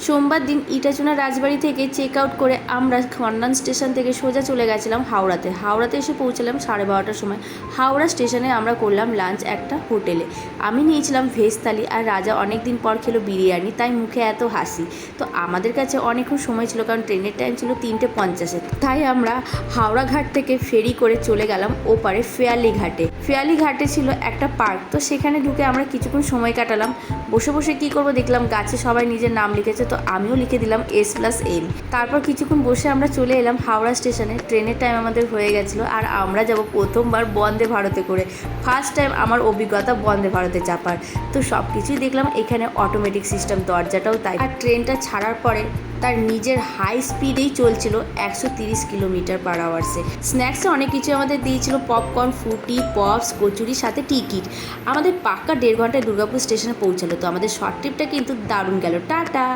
সোমবার দিন ইটাচুনা রাজবাড়ি থেকে চেক আউট করে আমরা খন্ডান স্টেশন থেকে সোজা চলে গেছিলাম হাওড়াতে এসে পৌঁছালাম 12:30টার সময়। হাওড়া স্টেশনে আমরা করলাম লাঞ্চ একটা হোটেলে। আমি নিয়েছিলাম ভেজ থালি, আর রাজা অনেক দিন পর খেলো বিরিয়ানি, তাই মুখে এত হাসি। তো আমাদের কাছে অনেকক্ষণ সময় ছিল, কারণ ট্রেনের টাইম ছিল 3:50। তাই আমরা হাওড়া ঘাট থেকে ফেরি করে চলে গেলাম ওপারে ফেয়ালি ঘাটে ছিল একটা পার্ক। তো সেখানে ঢুকে আমরা কিছুক্ষণ সময় কাটালাম। বসে বসে কী করবো, দেখলাম গাছে সবাই নিজের নাম লিখেছে, তো আমিও লিখে দিলাম S+N। তারপর কিছুক্ষণ বসে আমরা চলে এলাম হাওড়া স্টেশনে। ট্রেনের টাইম আমাদের হয়ে গেছিলো, আর আমরা যাব প্রথমবার বন্দে ভারতে করে। ফার্স্ট টাইম আমার অভিজ্ঞতা বন্দে ভারতে চাপার। তো সব কিছুই দেখলাম এখানে অটোমেটিক সিস্টেম, দরজাটাও তাই। আর ট্রেনটা ছাড়ার পরে তার নিজের হাই স্পিডেই চলছিল 130 কিলোমিটার/আওয়ার্সে। স্ন্যাক্সে অনেক কিছু আমাদের দিয়েছিল, পপকর্ন, ফ্রুটি, পপস, কচুরি, সাথে টিকিট। আমাদের পাক্কা 1.5 ঘন্টায় দুর্গাপুর স্টেশনে পৌঁছালো। তো আমাদের শর্ট ট্রিপটা কিন্তু দারুণ গেল। টাটা।